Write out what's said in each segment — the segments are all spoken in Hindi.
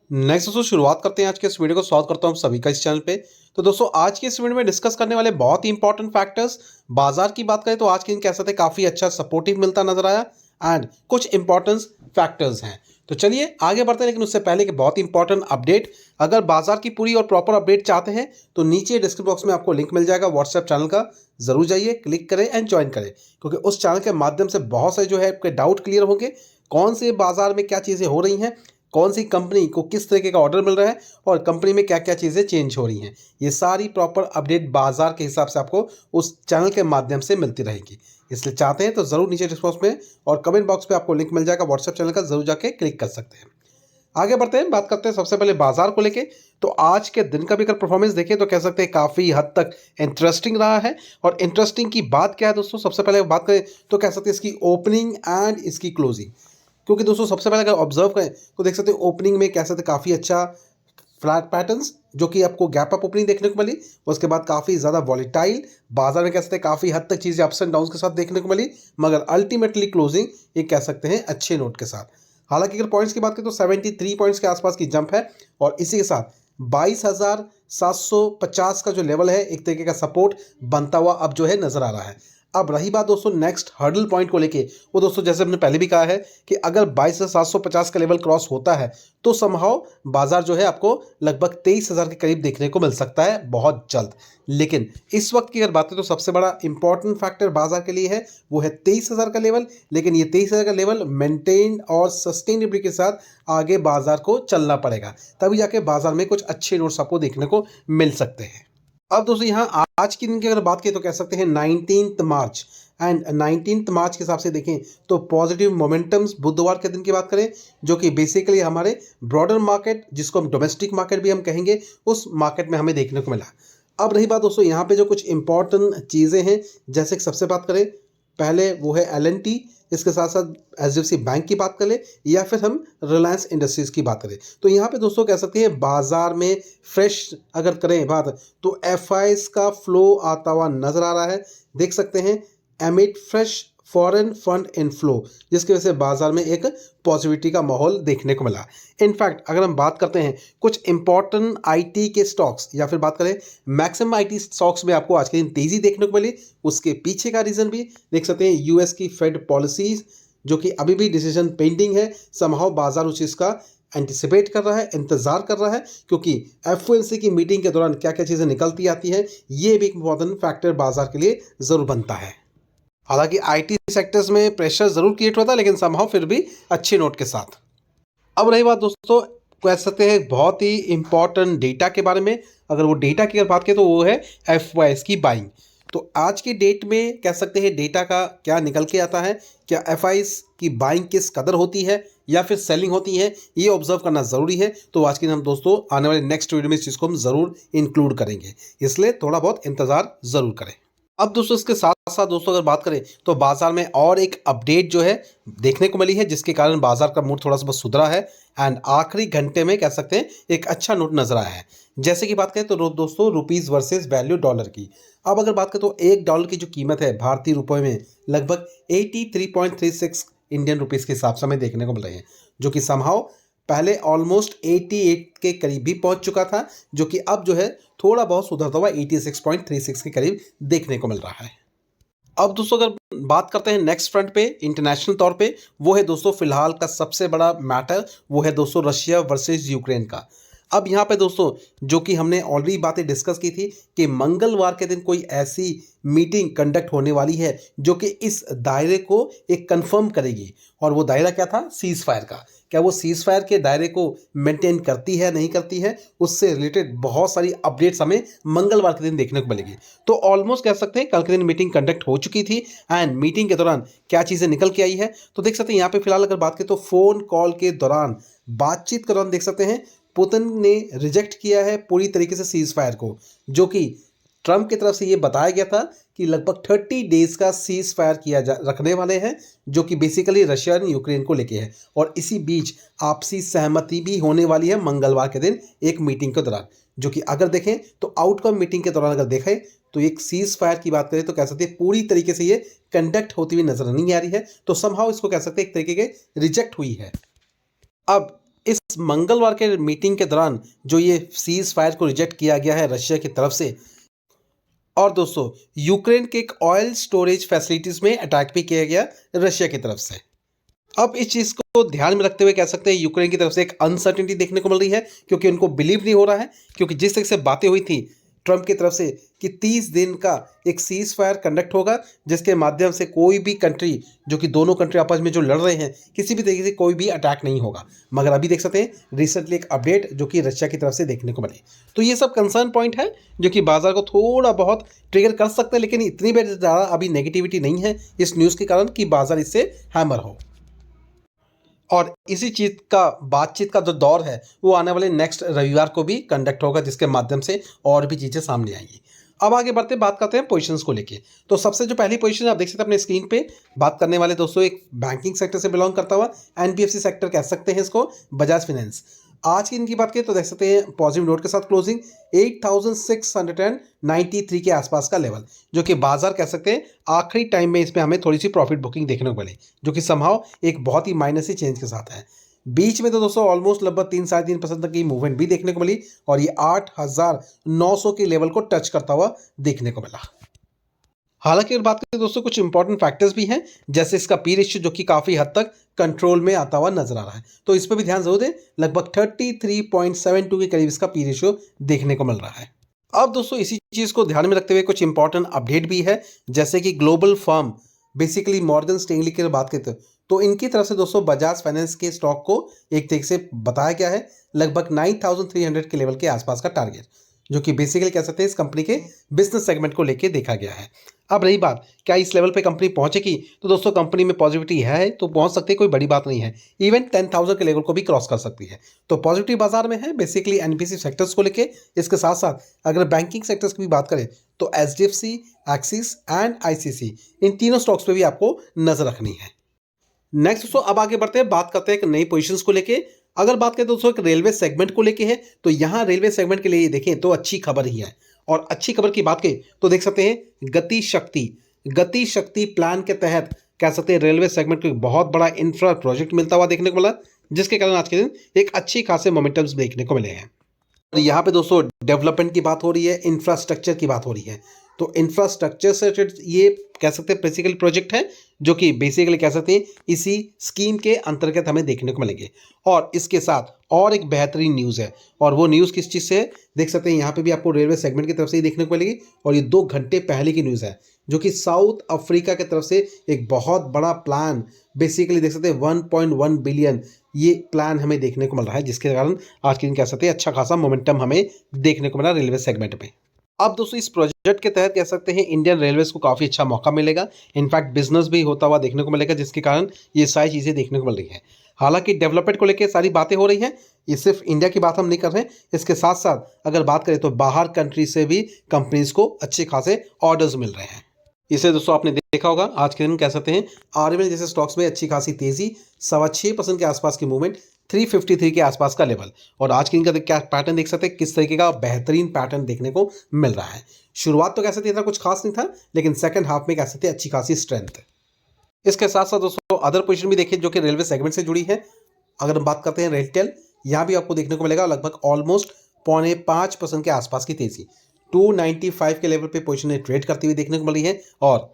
नेक्स्ट दोस्तों शुरुआत करते हैं आज के इस वीडियो को। स्वागत करता हूं सभी का इस चैनल पे। तो दोस्तों आज की इस वीडियो में डिस्कस करने वाले बहुत ही इंपॉर्टेंट फैक्टर्स। बाजार की बात करें तो आज के दिन कह सकते हैं काफ़ी अच्छा सपोर्टिव मिलता नजर आया एंड कुछ इंपॉर्टेंट फैक्टर्स हैं। तो चलिए आगे बढ़ते हैं, लेकिन उससे पहले कि बहुत इंपॉर्टेंट अपडेट, अगर बाजार की पूरी और प्रॉपर अपडेट चाहते हैं तो नीचे डिस्क्रिप्शन बॉक्स में आपको लिंक मिल जाएगा व्हाट्सएप चैनल का। जरूर जाइए, क्लिक करें एंड ज्वाइन करें, क्योंकि उस चैनल के माध्यम से बहुत सारे जो है आपके डाउट क्लियर होंगे। कौन से बाजार में क्या चीज़ें हो रही हैं, कौन सी कंपनी को किस तरीके का ऑर्डर मिल रहा है और कंपनी में क्या क्या चीज़ें चेंज हो रही हैं, ये सारी प्रॉपर अपडेट बाजार के हिसाब से आपको उस चैनल के माध्यम से मिलती रहेगी। इसलिए चाहते हैं तो ज़रूर नीचे डिस्क्रिप्शन में और कमेंट बॉक्स पे आपको लिंक मिल जाएगा व्हाट्सएप चैनल का, ज़रूर जाके क्लिक कर सकते हैं। आगे बढ़ते हैं, बात करते हैं सबसे पहले बाजार को लेके। तो आज के दिन का भी अगर परफॉर्मेंस देखें तो कह सकते हैं काफ़ी हद तक इंटरेस्टिंग रहा है। और इंटरेस्टिंग की बात क्या है दोस्तों, सबसे पहले बात करें तो कह सकते हैं इसकी ओपनिंग एंड इसकी क्लोजिंग। क्योंकि दोस्तों सबसे पहले अगर ऑब्जर्व करें तो देख सकते हैं ओपनिंग में कह सकते हैं काफ़ी अच्छा फ्लैट पैटर्न्स, जो कि आपको गैप अप ओपनिंग देखने को मिली। उसके बाद काफ़ी ज़्यादा वॉलेटाइल बाजार में कह सकते हैं काफ़ी हद तक चीज़ें अप्स एंड डाउन के साथ देखने को मिली, मगर अल्टीमेटली क्लोजिंग ये कह सकते हैं अच्छे नोट के साथ। हालांकि अगर पॉइंट्स की बात करें तो 73 पॉइंट्स के आसपास की जंप है और इसी के साथ 22,750 का जो लेवल है एक तरीके का सपोर्ट बनता हुआ अब जो है नजर आ रहा है। अब रही बात दोस्तों नेक्स्ट हर्डल पॉइंट को लेके, वो दोस्तों जैसे हमने पहले भी कहा है कि अगर 22,750 का लेवल क्रॉस होता है तो समहाउ बाजार जो है आपको लगभग 23,000 के करीब देखने को मिल सकता है बहुत जल्द। लेकिन इस वक्त की अगर बात करें तो सबसे बड़ा इंपॉर्टेंट फैक्टर बाजार के लिए है वो है 23,000 का लेवल। लेकिन ये 23,000 का लेवल मेंटेन और सस्टेनेबिलिटी के साथ आगे बाजार को चलना पड़ेगा, तभी जाके बाजार में कुछ अच्छे नोट्स आपको देखने को मिल सकते हैं। अब दोस्तों यहाँ आज के दिन की अगर बात करें तो कह सकते हैं 19 मार्च एंड 19 मार्च के हिसाब से देखें तो पॉजिटिव मोमेंटम्स बुधवार के दिन की बात करें, जो कि बेसिकली हमारे ब्रॉडर मार्केट जिसको हम डोमेस्टिक मार्केट भी हम कहेंगे, उस मार्केट में हमें देखने को मिला। अब रही बात दोस्तों यहाँ पे जो कुछ इंपॉर्टेंट चीज़ें हैं, जैसे कि सबसे बात करें पहले वो है LNT, इसके साथ साथ HDFC बैंक की बात करें या फिर हम रिलायंस इंडस्ट्रीज़ की बात करें, तो यहाँ पे दोस्तों कह सकते हैं बाजार में फ्रेश अगर करें बात तो FIs का फ्लो आता हुआ नज़र आ रहा है। देख सकते हैं एमिड फ्रेश फॉरेन फंड इनफ्लो, जिसकी वजह से बाजार में एक पॉजिटिविटी का माहौल देखने को मिला। इनफैक्ट अगर हम बात करते हैं कुछ इंपॉर्टेंट IT के स्टॉक्स या फिर बात करें मैक्सिमम IT स्टॉक्स में आपको आज के दिन तेज़ी देखने को मिली। उसके पीछे का रीज़न भी देख सकते हैं US की फेड पॉलिसीज़, जो कि अभी भी डिसीजन पेंडिंग है। समहाउ बाजार उस चीज़ का एंटिसिपेट कर रहा है, इंतज़ार कर रहा है, क्योंकि FOMC की मीटिंग के दौरान क्या क्या चीज़ें निकलती आती हैं, ये भी एक इंपॉर्टेंट फैक्टर बाजार के लिए ज़रूर बनता है। हालांकि IT सेक्टर्स में प्रेशर ज़रूर क्रिएट होता है, लेकिन समहाउ फिर भी अच्छे नोट के साथ। अब रही बात दोस्तों कह सकते हैं बहुत ही इंपॉर्टेंट डेटा के बारे में। अगर वो डेटा की अगर बात करें तो वो है FYs की बाइंग। तो आज के डेट में कह सकते हैं डेटा का क्या निकल के आता है, क्या FIs की बाइंग किस कदर होती है या फिर सेलिंग होती है, ये ऑब्जर्व करना ज़रूरी है। तो आज के दिन हम दोस्तों आने वाले नेक्स्ट वीडियो में इस चीज़ को हम ज़रूर इंक्लूड करेंगे, इसलिए थोड़ा बहुत इंतज़ार ज़रूर करें। अब दोस्तों इसके साथ साथ दोस्तों अगर बात करें तो बाजार में और एक अपडेट जो है देखने को मिली है, जिसके कारण बाजार का मूड थोड़ा सा बस सुधरा है एंड आखिरी घंटे में कह सकते हैं एक अच्छा नोट नजर आया है। जैसे कि बात करें तो दोस्तों रुपीस वर्सेस वैल्यू डॉलर की। अब अगर बात करें तो $1 की जो कीमत है भारतीय रुपये में लगभग 83.36 इंडियन रुपीस के हिसाब से हमें देखने को मिल रही है, जो कि समहाउ पहले ऑलमोस्ट 88 के करीब भी पहुंच चुका था, जो कि अब जो है थोड़ा बहुत सुधरता हुआ 86.36 के करीब देखने को मिल रहा है। अब दोस्तों अगर बात करते हैं नेक्स्ट फ्रंट पे इंटरनेशनल तौर पे, वो है दोस्तों फिलहाल का सबसे बड़ा मैटर, वो है दोस्तों रशिया वर्सेस यूक्रेन का। अब यहाँ पे दोस्तों जो कि हमने ऑलरेडी बातें डिस्कस की थी कि मंगलवार के दिन कोई ऐसी मीटिंग कंडक्ट होने वाली है जो कि इस दायरे को एक कंफर्म करेगी, और वो दायरा क्या था, सीज फायर का। क्या वो सीज फायर के दायरे को मेंटेन करती है नहीं करती है, उससे रिलेटेड बहुत सारी अपडेट्स हमें मंगलवार के दिन देखने को मिलेगी। तो ऑलमोस्ट कह सकते हैं कल के दिन मीटिंग कंडक्ट हो चुकी थी एंड मीटिंग के दौरान क्या चीज़ें निकल के आई है, तो देख सकते हैं यहाँ पे फिलहाल अगर बात करें तो फ़ोन कॉल के दौरान बातचीत के दौरान देख सकते हैं पुतिन ने रिजेक्ट किया है पूरी तरीके से सीज फायर को, जो कि ट्रंप की तरफ से ये बताया गया था कि लगभग 30 डेज का सीज फायर रखने वाले हैं, जो कि बेसिकली रशिया और यूक्रेन को लेके है। और इसी बीच आपसी सहमति भी होने वाली है मंगलवार के दिन एक मीटिंग के दौरान, जो कि अगर देखें तो आउटकम मीटिंग के दौरान अगर देखें तो एक सीज फायर की बात करें तो कह सकते हैं पूरी तरीके से ये कंडक्ट होती हुई नजर नहीं आ रही है, तो समहाउ इसको कह सकते हैं एक तरीके के रिजेक्ट हुई है। अब इस मंगलवार के मीटिंग के दौरान जो ये सीज फायर को रिजेक्ट किया गया है रशिया की तरफ से, और दोस्तों यूक्रेन के एक ऑयल स्टोरेज फैसिलिटीज में अटैक भी किया गया रशिया की तरफ से। अब इस चीज़ को ध्यान में रखते हुए कह सकते हैं यूक्रेन की तरफ से एक अनसर्टेनिटी देखने को मिल रही है, क्योंकि उनको बिलीव नहीं हो रहा है, क्योंकि जिस तरह से बातें हुई थी ट्रंप की तरफ से कि 30 दिन का एक सीज फायर कंडक्ट होगा, जिसके माध्यम से कोई भी कंट्री, जो कि दोनों कंट्री आपस में जो लड़ रहे हैं, किसी भी तरीके से कोई भी अटैक नहीं होगा। मगर अभी देख सकते हैं रिसेंटली एक अपडेट जो कि रशिया की तरफ से देखने को मिले। तो ये सब कंसर्न पॉइंट है जो कि बाजार को थोड़ा बहुत ट्रिगर कर सकते हैं, लेकिन इतनी भी ज़्यादा अभी नेगेटिविटी नहीं है इस न्यूज़ के कारण कि बाजार इससे हैमर हो। और इसी चीज़ का बातचीत का जो दौर है वो आने वाले नेक्स्ट रविवार को भी कंडक्ट होगा, जिसके माध्यम से और भी चीज़ें सामने आएंगी। अब आगे बढ़ते बात करते हैं पोजीशंस को लेके। तो सबसे जो पहली पोजीशन आप देख सकते हैं अपने स्क्रीन पे, बात करने वाले दोस्तों एक बैंकिंग सेक्टर से बिलोंग करता हुआ एनबीएफसी सेक्टर कह सकते हैं इसको, बजाज फाइनेंस। आज की इनकी बात करें तो देख सकते हैं पॉजिटिव नोट के साथ क्लोजिंग 8693 के आसपास का लेवल, जो कि बाजार कह सकते हैं आखिरी टाइम में इसमें हमें थोड़ी सी प्रॉफिट बुकिंग देखने को मिली, जो कि समहाउ एक बहुत ही माइनस ही चेंज के साथ है। बीच में तो दोस्तों ऑलमोस्ट लगभग 3-3.5% तक की मूवमेंट भी देखने को मिली, और ये 8900 के लेवल को टच करता हुआ देखने को मिला। हालांकि अगर बात करें दोस्तों कुछ इंपॉर्टेंट फैक्टर्स भी हैं, जैसे इसका पी रेशियो जो कि काफ़ी हद तक कंट्रोल में आता हुआ नजर आ रहा है, तो इस पर भी ध्यान जरूर दें। लगभग 33.72 के करीब इसका पी रेशियो देखने को मिल रहा है। अब दोस्तों इसी चीज़ को ध्यान में रखते हुए कुछ इंपॉर्टेंट अपडेट भी है, जैसे कि global firm basically Morgan Stanley की बात करते हैं तो इनकी तरफ से दोस्तों बजाज फाइनेंस के स्टॉक को एक तरीके से बताया गया है लगभग 9300 के लेवल के आसपास का टारगेट, जो कि बेसिकली कह सकते हैं इस कंपनी के बिजनेस सेगमेंट को लेके देखा गया है। अब रही बात क्या इस लेवल पे कंपनी पहुंचेगी, तो दोस्तों कंपनी में पॉजिटिविटी है तो पहुंच सकती है, कोई बड़ी बात नहीं है। इवन 10,000 के लेवल को भी क्रॉस कर सकती है, तो पॉजिटिव बाजार में है बेसिकली एनबीसी सेक्टर्स को लेके। इसके साथ साथ अगर बैंकिंग सेक्टर्स की भी बात करें तो एचडीएफसी, एक्सिस एंड आईसीसी, इन तीनों स्टॉक्स पे भी आपको नजर रखनी है। नेक्स्ट दोस्तों अब आगे बढ़ते हैं, बात करते हैं एक नई पोजीशंस को लेके। अगर बात करें दोस्तों एक रेलवे सेगमेंट को लेके है, तो यहाँ रेलवे सेगमेंट के लिए देखें तो अच्छी खबर ही है। और अच्छी खबर की बात करें तो देख सकते हैं गति शक्ति प्लान के तहत कह सकते हैं रेलवे सेगमेंट को एक बहुत बड़ा इंफ्रा प्रोजेक्ट मिलता हुआ देखने को मिला, जिसके कारण आज के दिन एक अच्छी खासे मोमेंटम्स देखने को मिले हैं। और यहाँ पे दोस्तों डेवलपमेंट की बात हो रही है, इंफ्रास्ट्रक्चर की बात हो रही है। तो इंफ्रास्ट्रक्चर से ये कह सकते हैं बेसिकली प्रोजेक्ट है जो कि बेसिकली कह सकते हैं इसी स्कीम के अंतर्गत हमें देखने को मिलेंगे। और इसके साथ और एक बेहतरीन न्यूज़ है, और वो न्यूज़ किस चीज़ से है देख सकते हैं यहाँ पे भी आपको रेलवे सेगमेंट की तरफ से ही देखने को मिलेगी। और ये 2 घंटे पहले की न्यूज़ है, जो कि साउथ अफ्रीका की तरफ से एक बहुत बड़ा प्लान बेसिकली देख सकते हैं 1.1 बिलियन ये प्लान हमें देखने को मिल रहा है, जिसके कारण आज के दिन कह सकते हैं अच्छा खासा मोमेंटम हमें देखने को मिला रेलवे सेगमेंट में। अब दोस्तों इस प्रोजेक्ट के तहत कह सकते हैं इंडियन रेलवेज को काफ़ी अच्छा मौका मिलेगा, इनफैक्ट बिजनेस भी होता हुआ देखने को मिलेगा, जिसके कारण ये सारी चीज़ें देखने को मिल रही हैं। हालांकि डेवलपमेंट को लेकर सारी बातें हो रही हैं, ये सिर्फ इंडिया की बात हम नहीं कर रहे हैं, इसके साथ साथ अगर बात करें तो बाहर कंट्री से भी कंपनीज को अच्छे खासे ऑर्डर्स मिल रहे हैं। इसे दोस्तों आपने देखा होगा आज के दिन कह सकते हैं आरएमएल जैसे स्टॉक्स में अच्छी खासी तेजी, 6.25% के आसपास की मूवमेंट, 353 के आसपास का लेवल। और आज के दिन का क्या पैटर्न देख सकते हैं, किस तरीके का बेहतरीन पैटर्न देखने को मिल रहा है। शुरुआत तो कह सकते इतना कुछ खास नहीं था, लेकिन सेकंड हाफ में कह सकते अच्छी खासी स्ट्रेंथ। इसके साथ साथ दोस्तों अदर पोजीशन भी देखिए जो कि रेलवे सेगमेंट से जुड़ी है। अगर हम बात करते हैं रेलटेल, यहाँ भी आपको देखने को मिलेगा लगभग ऑलमोस्ट 0.5% के आसपास की तेजी, 295 के लेवल पे पोजीशन ट्रेड करती हुई देखने को मिल रही है। और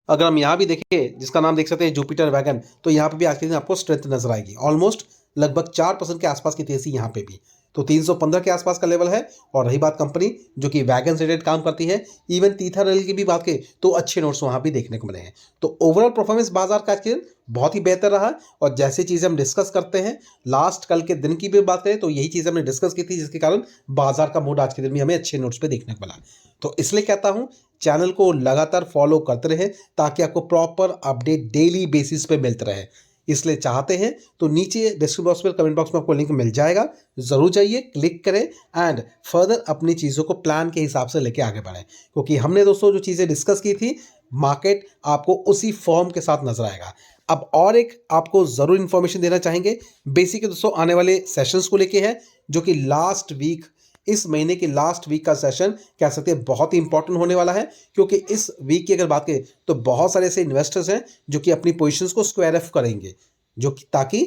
अगर हम यहाँ भी देखें जिसका नाम देख सकते हैं जुपिटर वैगन, तो यहाँ पे भी आज के दिन आपको स्ट्रेंथ नजर आएगी, ऑलमोस्ट लगभग 4% के आसपास की तेजी यहाँ पे भी, तो 315 के आसपास का लेवल है। और रही बात कंपनी जो कि वैगन से रिलेटेड काम करती है, इवन तीथा रेल की भी बात करें तो अच्छे नोट्स वहाँ भी देखने को मिले हैं। तो ओवरऑल परफॉर्मेंस बाजार का आज के दिन बहुत ही बेहतर रहा। और जैसी चीज़ें हम डिस्कस करते हैं लास्ट कल के दिन की भी बात करें तो यही चीज़ हमने डिस्कस की थी, जिसके कारण बाजार का मूड आज के दिन भी हमें अच्छे नोट्स पे देखने को मिला। तो इसलिए कहता हूँ चैनल को लगातार फॉलो करते रहे, ताकि आपको प्रॉपर अपडेट डेली बेसिस पे मिलते रहे। इसलिए चाहते हैं तो नीचे डिस्क्रिप्शन बॉक्स में कमेंट बॉक्स में आपको लिंक मिल जाएगा, ज़रूर जाइए, क्लिक करें एंड फर्दर अपनी चीज़ों को प्लान के हिसाब से लेके आगे बढ़ें। क्योंकि हमने दोस्तों जो चीज़ें डिस्कस की थी, मार्केट आपको उसी फॉर्म के साथ नजर आएगा। अब और एक आपको ज़रूर इन्फॉर्मेशन देना चाहेंगे, बेसिकली दोस्तों आने वाले सेशंस को लेके है, जो कि लास्ट वीक इस महीने के लास्ट वीक का सेशन कह सकते हैं बहुत ही इंपॉर्टेंट होने वाला है। क्योंकि इस वीक की अगर बात करें तो बहुत सारे ऐसे इन्वेस्टर्स हैं जो कि अपनी पोजीशंस को स्क्वायर ऑफ करेंगे, जो कि ताकि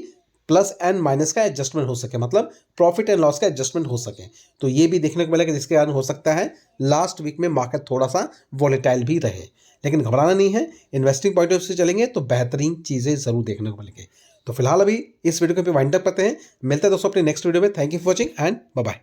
प्लस एंड माइनस का एडजस्टमेंट हो सके, मतलब प्रॉफिट एंड लॉस का एडजस्टमेंट हो सके। तो ये भी देखने को मिलेगा, जिसके कारण हो सकता है लास्ट वीक में मार्केट थोड़ा सा वॉलेटाइल भी रहे, लेकिन घबराना नहीं है। इन्वेस्टिंग पॉइंट ऑफ व्यू से चलेंगे तो बेहतरीन चीज़ें ज़रूर देखने को मिलेंगी। तो फिलहाल अभी इस वीडियो को वाइंड अप करते हैं। मिलते हैं दोस्तों अपने नेक्स्ट वीडियो में। Thank you for watching and bye bye.